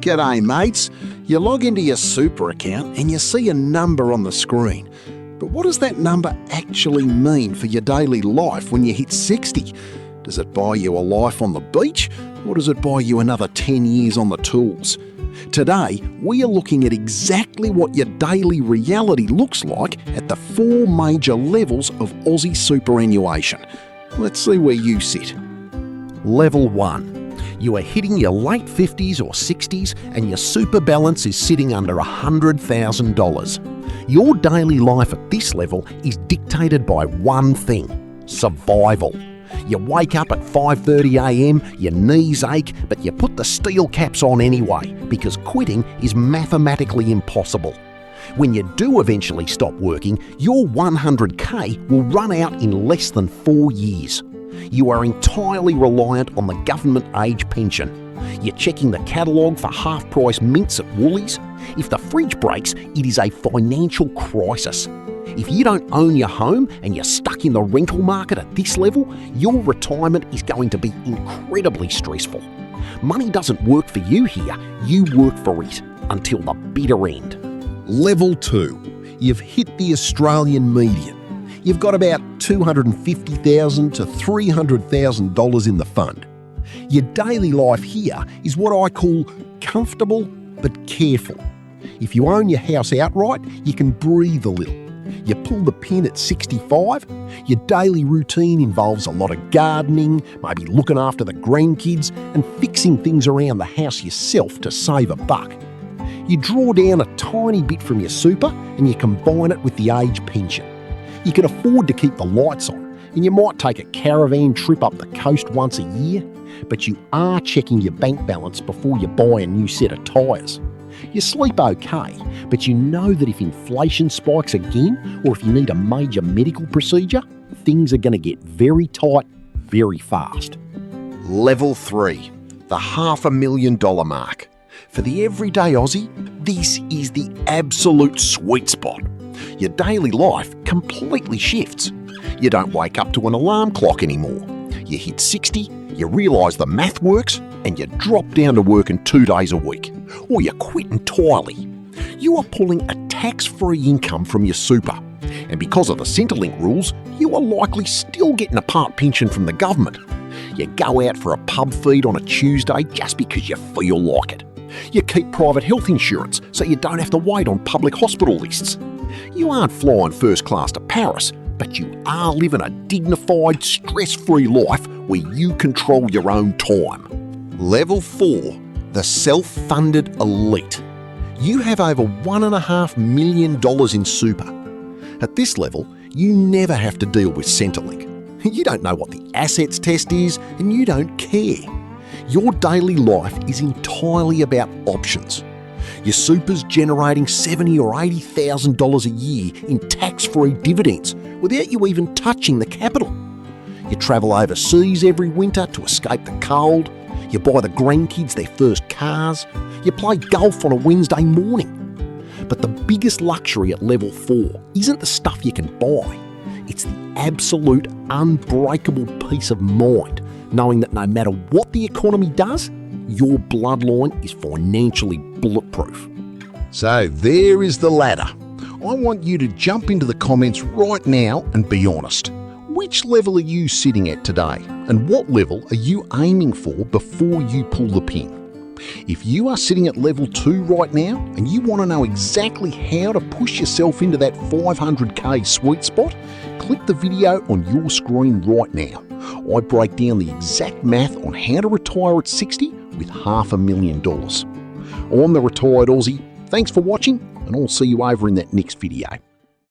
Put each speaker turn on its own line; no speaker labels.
G'day mates. You log into your super account and you see a number on the screen. But what does that number actually mean for your daily life when you hit 60? Does it buy you a life on the beach, or does it buy you another 10 years on the tools? Today, we are looking at exactly what your daily reality looks like at the 4 major levels of Aussie superannuation. Let's see where you sit.
Level 1. You are hitting your late 50s or 60s and your super balance is sitting under $100,000. Your daily life at this level is dictated by one thing: survival. You wake up at 5:30 a.m, your knees ache, but you put the steel caps on anyway because quitting is mathematically impossible. When you do eventually stop working, your 100K will run out in less than 4 years. You are entirely reliant on the government age pension. You're checking the catalogue for half-price mints at Woolies. If the fridge breaks, it is a financial crisis. If you don't own your home and you're stuck in the rental market at this level, your retirement is going to be incredibly stressful. Money doesn't work for you here, you work for it until the bitter end.
Level 2. You've hit the Australian median. You've got about $250,000 to $300,000 in the fund. Your daily life here is what I call comfortable but careful. If you own your house outright, you can breathe a little. You pull the pin at 65, your daily routine involves a lot of gardening, maybe looking after the grandkids and fixing things around the house yourself to save a buck. You draw down a tiny bit from your super and you combine it with the age pension. You can afford to keep the lights on and you might take a caravan trip up the coast once a year, but you are checking your bank balance before you buy a new set of tyres. You sleep okay, but you know that if inflation spikes again or if you need a major medical procedure, things are going to get very tight very fast.
Level 3. The $500,000 mark. For the everyday Aussie, this is the absolute sweet spot. Your daily life completely shifts. You don't wake up to an alarm clock anymore. You hit 60, you realise the math works, and you drop down to working 2 days a week. Or you quit entirely. You are pulling a tax-free income from your super. And because of the Centrelink rules, you are likely still getting a part pension from the government. You go out for a pub feed on a Tuesday just because you feel like it. You keep private health insurance so you don't have to wait on public hospital lists. You aren't flying first class to Paris, but you are living a dignified, stress-free life where you control your own time.
Level 4. The self-funded elite. You have over $1.5 million in super. At this level, you never have to deal with Centrelink. You don't know what the assets test is and you don't care. Your daily life is entirely about options. Your super's generating $70,000 or $80,000 a year in tax-free dividends without you even touching the capital. You travel overseas every winter to escape the cold. You buy the grandkids their first cars. You play golf on a Wednesday morning. But the biggest luxury at level 4 isn't the stuff you can buy. It's the absolute unbreakable peace of mind, knowing that no matter what the economy does, your bloodline is financially bulletproof.
So there is the ladder. I want you to jump into the comments right now and be honest. Which level are you sitting at today? And what level are you aiming for before you pull the pin? If you are sitting at level 2 right now and you want to know exactly how to push yourself into that 500k sweet spot, click the video on your screen right now. I break down the exact math on how to retire at 60 with $500,000. I'm the Retired Aussie. Thanks for watching and I'll see you over in that next video.